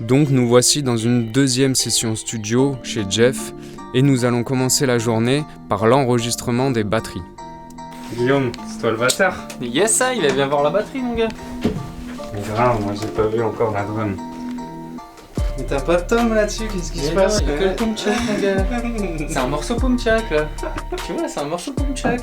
Donc nous voici dans une deuxième session studio chez Jeff et nous allons commencer la journée par l'enregistrement des batteries. Guillaume, c'est toi le batteur? Yes, ça, il va bien voir la batterie, mon gars. Mais grave, moi j'ai pas vu encore la drum. Mais t'as pas de tom là-dessus, qu'est-ce qui se passe? Il y a que le Pumchak, mon gars. C'est un morceau Pumchak, là. Tu vois, c'est un morceau Pumchak.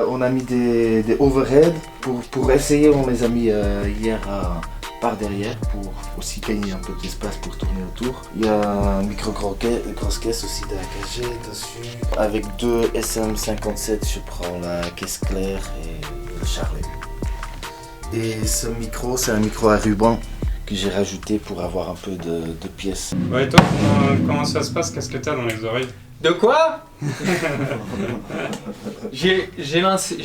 On a mis des overheads pour essayer, on les a mis hier par derrière pour aussi gagner un peu d'espace pour tourner autour. Il y a un micro grosse caisse aussi d'AKG dessus. Avec deux SM57, je prends la caisse claire et le charlet. Et ce micro, c'est un micro à ruban que j'ai rajouté pour avoir un peu de pièces. Ouais, et toi, comment ça se passe? Qu'est-ce que t'as dans les oreilles? De quoi? J'ai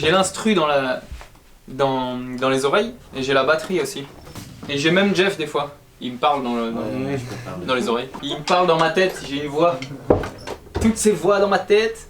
l'instru dans les oreilles et j'ai la batterie aussi. Et j'ai même Jeff des fois. Il me parle dans les oreilles. Il me parle dans ma tête, j'ai une voix. Toutes ces voix dans ma tête.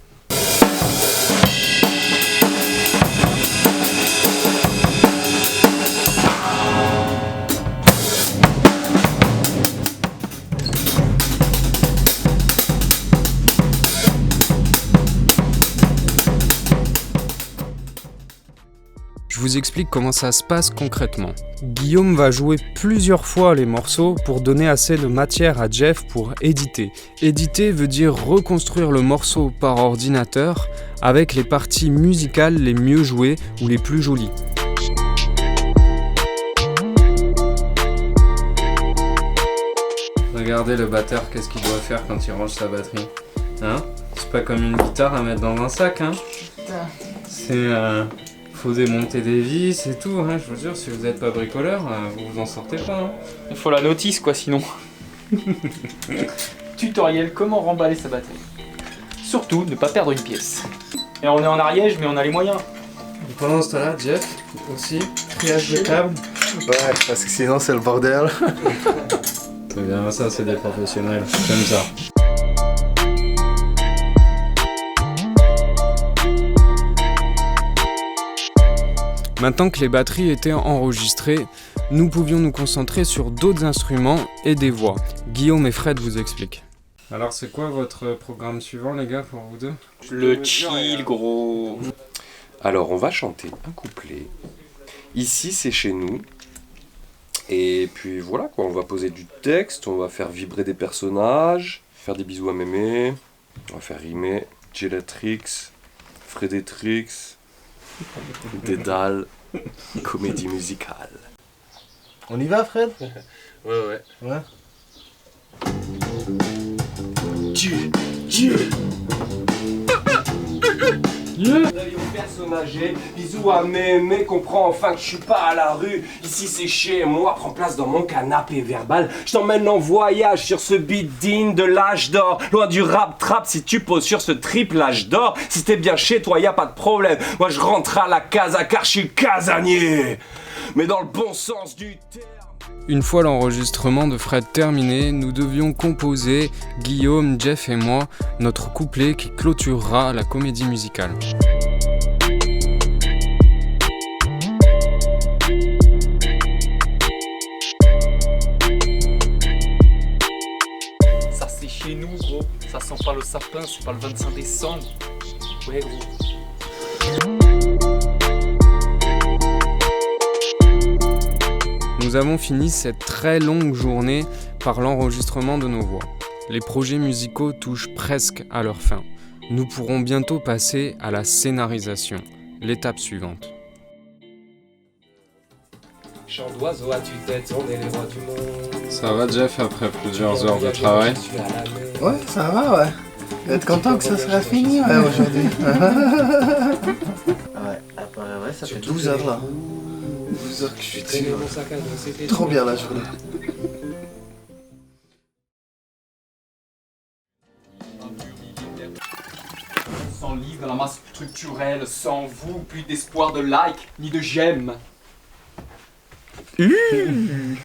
Je vous explique comment ça se passe concrètement. Guillaume va jouer plusieurs fois les morceaux pour donner assez de matière à Jeff pour éditer. Éditer veut dire reconstruire le morceau par ordinateur avec les parties musicales les mieux jouées ou les plus jolies. Regardez le batteur, qu'est-ce qu'il doit faire quand il range sa batterie. Hein? C'est pas comme une guitare à mettre dans un sac, hein? C'est faut démonter des vis et tout, hein, je vous jure, si vous n'êtes pas bricoleur, vous en sortez pas. Hein. Il faut la notice quoi sinon. Tutoriel comment remballer sa batterie. Surtout ne pas perdre une pièce. Et on est en Ariège mais on a les moyens. Et pendant ce temps-là, Jeff, aussi, triage de câbles. Ouais, parce que sinon c'est le bordel. C'est bien ça, c'est des professionnels, j'aime ça. Maintenant que les batteries étaient enregistrées, nous pouvions nous concentrer sur d'autres instruments et des voix. Guillaume et Fred vous expliquent. Alors c'est quoi votre programme suivant les gars pour vous deux? Le chill gros. Alors on va chanter un couplet. Ici c'est chez nous. Et puis voilà quoi, on va poser du texte, on va faire vibrer des personnages, faire des bisous à mémé, on va faire rimer Gelatrix, Frédétrix, Dédale, comédie musicale. On y va, Fred? Ouais. Personne âgée, bisous à mémé, comprends enfin que je suis pas à la rue. Ici c'est chez moi, prends place dans mon canapé verbal. Je t'emmène en voyage sur ce beat digne de l'âge d'or. Loin du rap trap si tu poses sur ce triple âge d'or. Si t'es bien chez toi, y a pas de problème. Moi je rentre à la casa car je suis casanier. Mais dans le bon sens du terme. Une fois l'enregistrement de Fred terminé, nous devions composer, Guillaume, Jeff et moi, notre couplet qui clôturera la comédie musicale. Ça c'est chez nous gros. Ça sent pas le sapin, c'est pas le 25 décembre. Ouais gros. Nous avons fini cette très longue journée par l'enregistrement de nos voix. Les projets musicaux touchent presque à leur fin. Nous pourrons bientôt passer à la scénarisation, l'étape suivante. Chant d'oiseau à tue-tête, on est les rois du monde. Ça va Jeff après plusieurs heures de travail? Ouais, ça va, ouais. Être content que ça sera fini, ouais, aujourd'hui. Ouais, ça fait 12 heures là. 12 heures que je suis dessus. Trop bien la journée. Sans livre dans la masse structurelle, sans vous, plus d'espoir de like, ni de j'aime.